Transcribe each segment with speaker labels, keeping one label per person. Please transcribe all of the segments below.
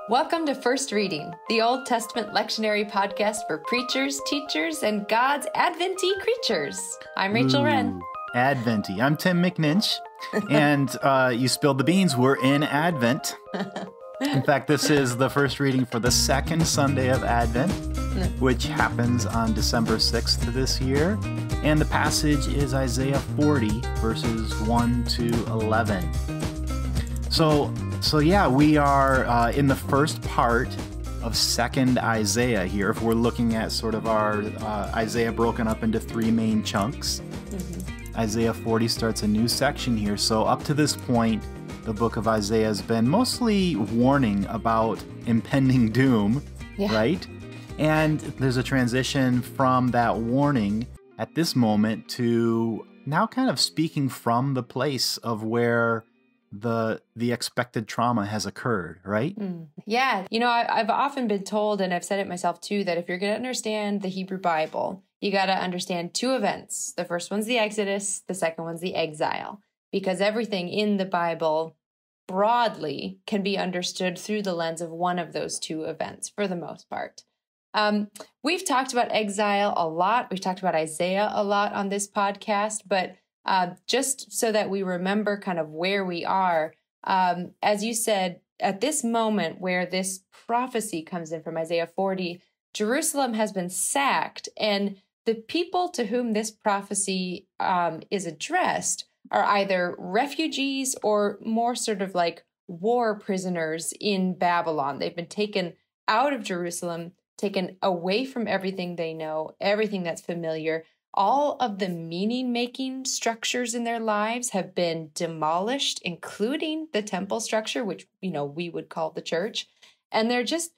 Speaker 1: Welcome to First Reading, the Old Testament lectionary podcast for preachers, teachers, and God's Adventee creatures. I'm Rachel Wren.
Speaker 2: Adventee. I'm Tim McNinch. And you spilled the beans. We're in Advent. In fact, this is the first reading for the second Sunday of Advent, which happens on December 6th this year. And the passage is Isaiah 40, verses 1 to 11. So yeah, we are in the first part of second Isaiah here. If we're looking at sort of our Isaiah broken up into three main chunks, Isaiah 40 starts a new section here. So up to this point, the book of Isaiah has been mostly warning about impending doom, right? And there's a transition from that warning at this moment to now kind of speaking from the place of where the expected trauma has occurred, right?
Speaker 1: Yeah. You know, I've often been told, and I've said it myself too, that if you're going to understand the Hebrew Bible, you got to understand two events. The first one's the Exodus. The second one's the exile, because everything in the Bible broadly can be understood through the lens of one of those two events for the most part. We've talked about exile a lot. We've talked about Isaiah a lot on this podcast, but just so that we remember kind of where we are, as you said, at this moment where this prophecy comes in from Isaiah 40, Jerusalem has been sacked, and the people to whom this prophecy is addressed are either refugees or more sort of like war prisoners in Babylon. They've been taken out of Jerusalem, taken away from everything they know, everything that's familiar. All of the meaning-making structures in their lives have been demolished, including the temple structure, which, you know, we would call the church. And they're just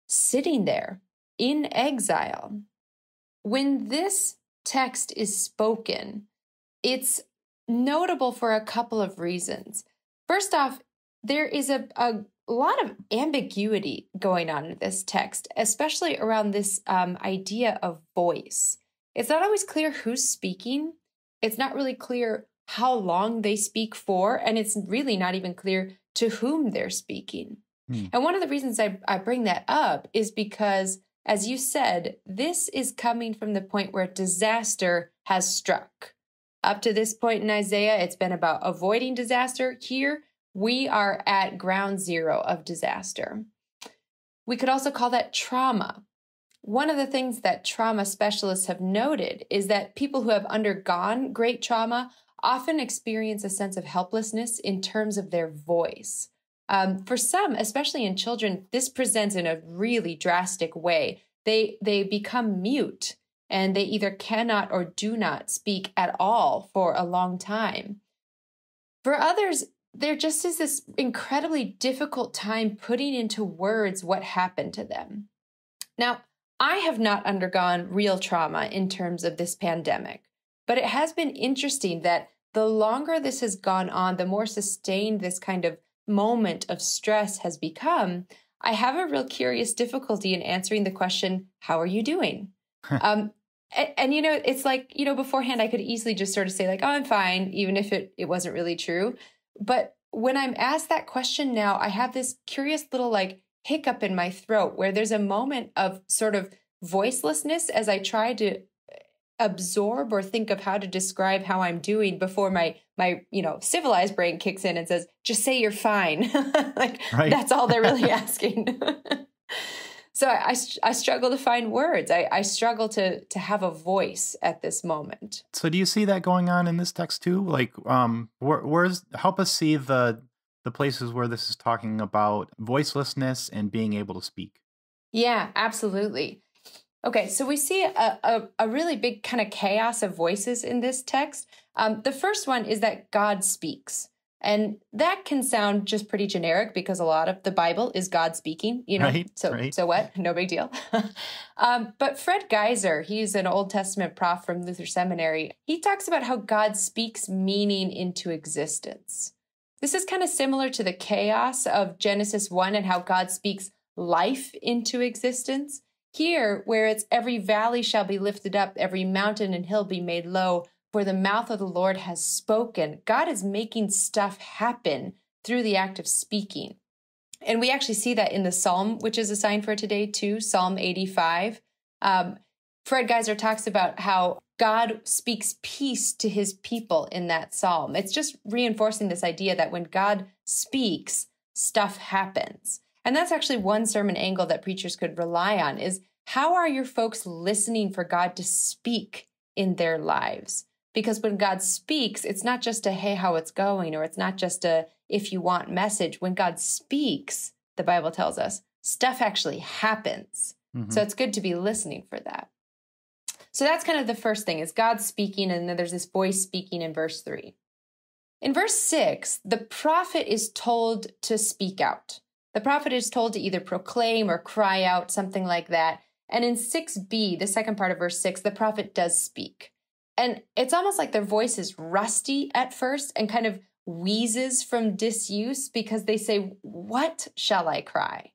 Speaker 1: sitting there in exile. When this text is spoken, it's notable for a couple of reasons. First off, there is a lot of ambiguity going on in this text, especially around this idea of voice. It's not always clear who's speaking. It's not really clear how long they speak for, and it's really not even clear to whom they're speaking. And one of the reasons I bring that up is because, as you said, this is coming from the point where disaster has struck. Up to this point in Isaiah, it's been about avoiding disaster. Here, we are at ground zero of disaster. We could also call that trauma. One of the things that trauma specialists have noted is that people who have undergone great trauma often experience a sense of helplessness in terms of their voice. For some, especially in children, this presents in a really drastic way. They become mute, and they either cannot or do not speak at all for a long time. For others, there just is this incredibly difficult time putting into words what happened to them. Now, I have not undergone real trauma in terms of this pandemic, but it has been interesting that the longer this has gone on, the more sustained this kind of moment of stress has become. I have a real curious difficulty in answering the question, how are you doing? And you know, it's like, you know, beforehand, I could easily just sort of say like, oh, I'm fine, even if it wasn't really true. But when I'm asked that question now, I have this curious little like hiccup in my throat where there's a moment of sort of voicelessness as I try to absorb or think of how to describe how I'm doing before my civilized brain kicks in and says, just say you're fine. That's all they're really asking. So I struggle to find words. I struggle to have a voice at this moment.
Speaker 2: So do you see that going on in this text too? Like, help us see the places where this is talking about voicelessness and being able to speak.
Speaker 1: Yeah, absolutely. Okay, so we see a really big kind of chaos of voices in this text. The first one is that God speaks. And that can sound just pretty generic because a lot of the Bible is God speaking, you know, So what? No big deal. But Fred Geiser, he's an Old Testament prof from Luther Seminary. He talks about how God speaks meaning into existence. This is kind of similar to the chaos of Genesis 1 and how God speaks life into existence. Here, where it's every valley shall be lifted up, every mountain and hill be made low, for the mouth of the Lord has spoken. God is making stuff happen through the act of speaking. And we actually see that in the Psalm, which is assigned for today too, Psalm 85. Fred Geiser talks about how God speaks peace to his people in that psalm. It's just reinforcing this idea that when God speaks, stuff happens. And that's actually one sermon angle that preachers could rely on is how are your folks listening for God to speak in their lives? Because when God speaks, it's not just a, hey, how it's going, or it's not just a, if you want message. When God speaks, the Bible tells us, stuff actually happens. Mm-hmm. So it's good to be listening for that. So that's kind of the first thing is God speaking, and then there's this voice speaking in verse 3. In verse 6, the prophet is told to speak out. The prophet is told to either proclaim or cry out, something like that. And in 6b, the second part of verse 6, the prophet does speak. And it's almost like their voice is rusty at first and kind of wheezes from disuse because they say, what shall I cry?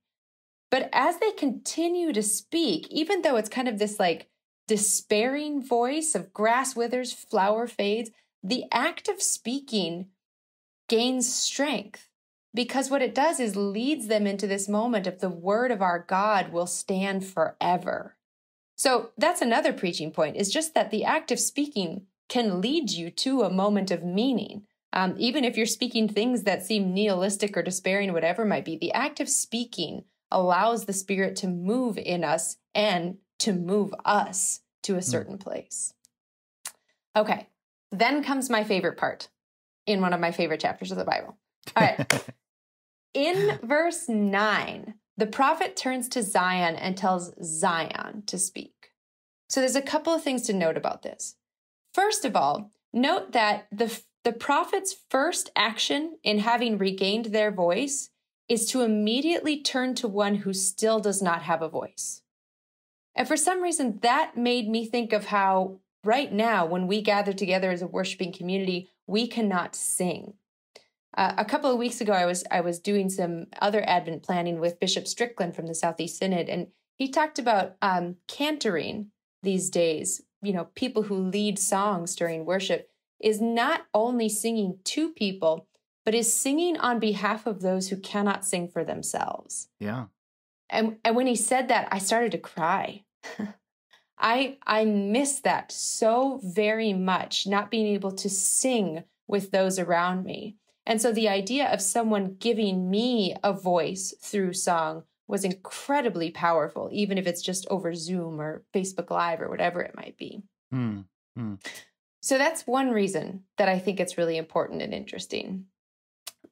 Speaker 1: But as they continue to speak, even though it's kind of this like despairing voice of grass withers, flower fades, the act of speaking gains strength because what it does is leads them into this moment of the word of our God will stand forever. So that's another preaching point, is just that the act of speaking can lead you to a moment of meaning. Even if you're speaking things that seem nihilistic or despairing, whatever it might be, the act of speaking allows the Spirit to move in us and to move us to a certain place. Okay, then comes my favorite part in one of my favorite chapters of the Bible. All right. In verse 9, the prophet turns to Zion and tells Zion to speak. So there's a couple of things to note about this. First of all, note that the prophet's first action in having regained their voice is to immediately turn to one who still does not have a voice. And for some reason, that made me think of how right now, when we gather together as a worshiping community, we cannot sing. A couple of weeks ago, I was doing some other Advent planning with Bishop Strickland from the Southeast Synod, and he talked about cantoring these days. You know, people who lead songs during worship is not only singing to people, but is singing on behalf of those who cannot sing for themselves.
Speaker 2: Yeah.
Speaker 1: And when he said that, I started to cry. I miss that so very much, not being able to sing with those around me. And so the idea of someone giving me a voice through song was incredibly powerful, even if it's just over Zoom or Facebook Live or whatever it might be. So that's one reason that I think it's really important and interesting.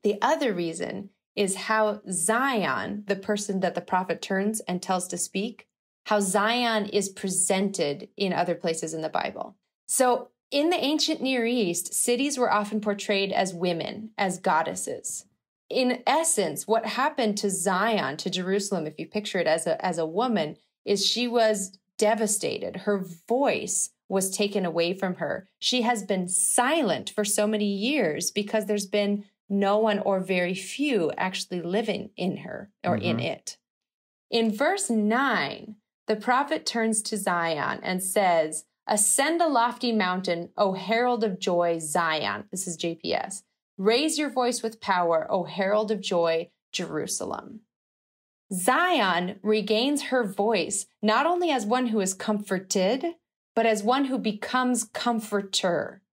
Speaker 1: The other reason is how Zion, the person that the prophet turns and tells to speak, how Zion is presented in other places in the Bible. So in the ancient Near East, cities were often portrayed as women, as goddesses. In essence, what happened to Zion, to Jerusalem, if you picture it as a woman, is she was devastated. Her voice was taken away from her. She has been silent for so many years because there's been no one or very few actually living in her or in it. In verse 9, the prophet turns to Zion and says, "Ascend a lofty mountain, O herald of joy, Zion." This is JPS. "Raise your voice with power, O herald of joy, Jerusalem." Zion regains her voice not only as one who is comforted, but as one who becomes comforter.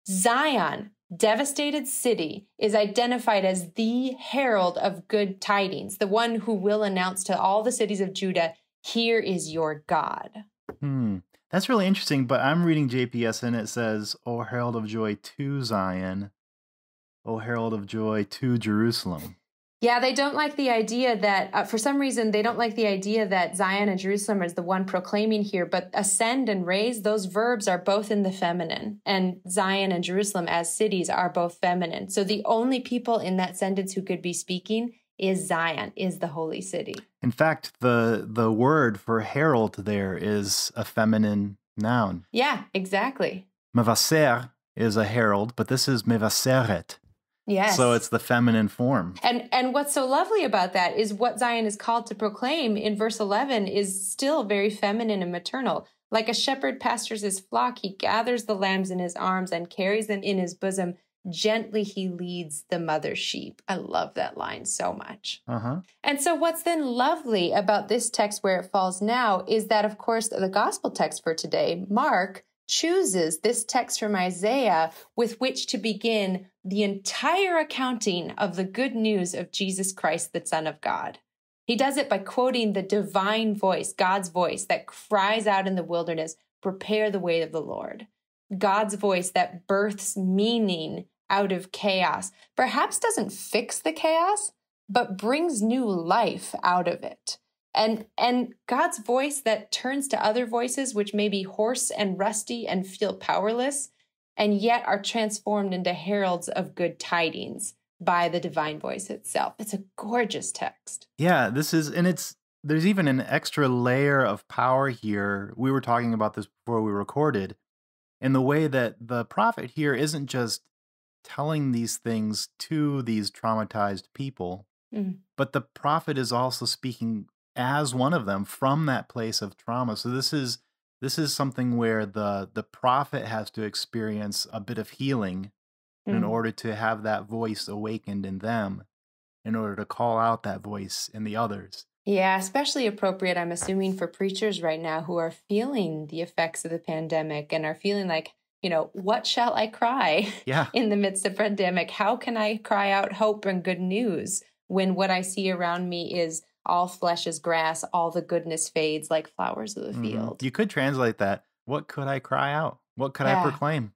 Speaker 1: Zion, devastated city, is identified as the herald of good tidings, the one who will announce to all the cities of Judah, "Here is your God."
Speaker 2: That's really interesting, but I'm reading JPS and it says, "O herald of joy to Zion, O herald of joy to Jerusalem."
Speaker 1: Yeah, they don't like the idea that, for some reason, they don't like the idea that Zion and Jerusalem is the one proclaiming here, but ascend and raise, those verbs are both in the feminine, and Zion and Jerusalem as cities are both feminine. So the only people in that sentence who could be speaking is Zion, is the holy city.
Speaker 2: In fact, the word for herald there is a feminine noun.
Speaker 1: Yeah, exactly.
Speaker 2: Mevaser is a herald, but this is mevaseret.
Speaker 1: Yes.
Speaker 2: So it's the feminine form.
Speaker 1: And what's so lovely about that is what Zion is called to proclaim in verse 11 is still very feminine and maternal. Like a shepherd pastures his flock, he gathers the lambs in his arms and carries them in his bosom. Gently he leads the mother sheep. I love that line so much.
Speaker 2: Uh-huh.
Speaker 1: And so what's then lovely about this text where it falls now is that, of course, the gospel text for today, Mark, chooses this text from Isaiah with which to begin the entire accounting of the good news of Jesus Christ, the Son of God. He does it by quoting the divine voice, God's voice that cries out in the wilderness, prepare the way of the Lord. God's voice that births meaning out of chaos, perhaps doesn't fix the chaos, but brings new life out of it. And God's voice that turns to other voices, which may be hoarse and rusty and feel powerless, and yet are transformed into heralds of good tidings by the divine voice itself. It's a gorgeous text.
Speaker 2: Yeah, there's even an extra layer of power here. We were talking about this before we recorded, in the way that the prophet here isn't just telling these things to these traumatized people, but the prophet is also speaking as one of them from that place of trauma. So this is something where the prophet has to experience a bit of healing in order to have that voice awakened in them, in order to call out that voice in the others.
Speaker 1: Yeah, especially appropriate, I'm assuming, for preachers right now who are feeling the effects of the pandemic and are feeling like, what shall I cry in the midst of pandemic? How can I cry out hope and good news when what I see around me is all flesh is grass, all the goodness fades like flowers of the field?
Speaker 2: You could translate that. What could I cry out? What could I proclaim?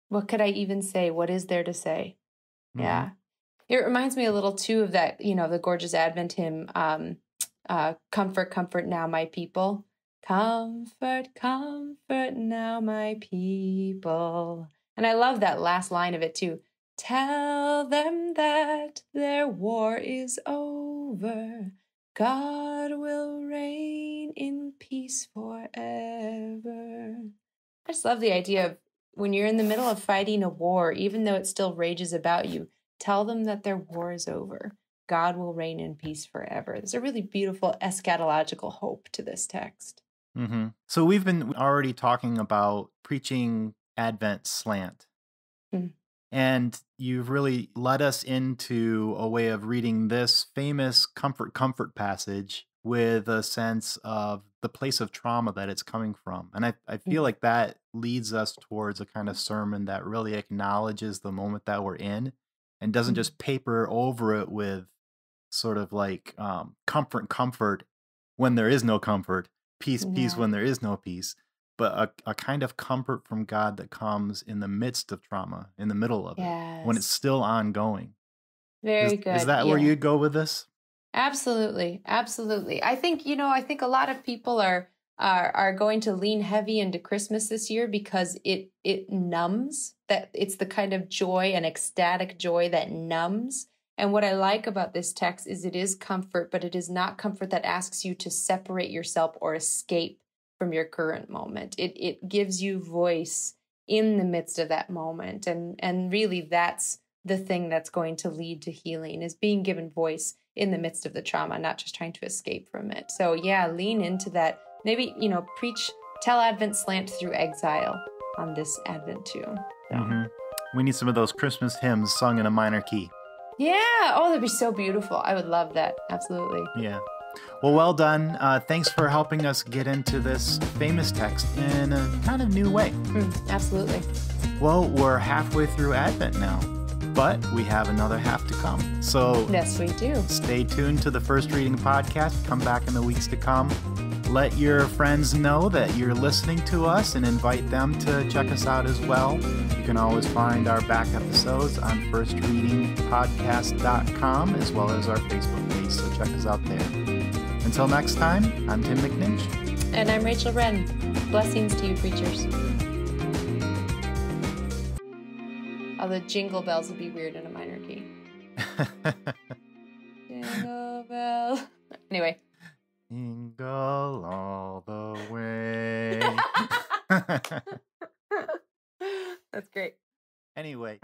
Speaker 1: What could I even say? What is there to say? Yeah. It reminds me a little too of that, the gorgeous Advent hymn, comfort, comfort now, my people. Comfort, comfort now, my people. And I love that last line of it too. Tell them that their war is over. God will reign in peace forever. I just love the idea of when you're in the middle of fighting a war, even though it still rages about you, tell them that their war is over. God will reign in peace forever. There's a really beautiful eschatological hope to this text.
Speaker 2: So we've been already talking about preaching Advent slant. And you've really led us into a way of reading this famous comfort passage with a sense of the place of trauma that it's coming from. And I feel like that leads us towards a kind of sermon that really acknowledges the moment that we're in and doesn't just paper over it with sort of like comfort when there is no comfort, peace when there is no peace, but a kind of comfort from God that comes in the midst of trauma, in the middle of it, when it's still ongoing.
Speaker 1: Very good.
Speaker 2: Is that where you'd go with this?
Speaker 1: Absolutely. Absolutely. I think a lot of people are going to lean heavy into Christmas this year because it numbs, that it's the kind of joy, an ecstatic joy that numbs. And what I like about this text is it is comfort, but it is not comfort that asks you to separate yourself or escape from your current moment. It gives you voice in the midst of that moment. And really that's the thing that's going to lead to healing, is being given voice in the midst of the trauma, not just trying to escape from it. So yeah, lean into that. Maybe, tell Advent slant through exile on this Advent too. So.
Speaker 2: We need some of those Christmas hymns sung in a minor key.
Speaker 1: Yeah. Oh, that'd be so beautiful. I would love that. Absolutely.
Speaker 2: Yeah. Well done. Thanks for helping us get into this famous text in a kind of new way.
Speaker 1: Absolutely.
Speaker 2: Well, we're halfway through Advent now, but we have another half to come. So
Speaker 1: yes, we do. Stay
Speaker 2: tuned to the First Reading podcast. Come back in the weeks to come. Let your friends know that you're listening to us and invite them to check us out as well. You can always find our back episodes on firstreadingpodcast.com as well as our Facebook page, so check us out there. Until next time, I'm Tim McNinch.
Speaker 1: And I'm Rachel Wren. Blessings to you, preachers. Although jingle bells would be weird in a minor key. Jingle bell. Anyway.
Speaker 2: Jingle all the way.
Speaker 1: That's great.
Speaker 2: Anyway.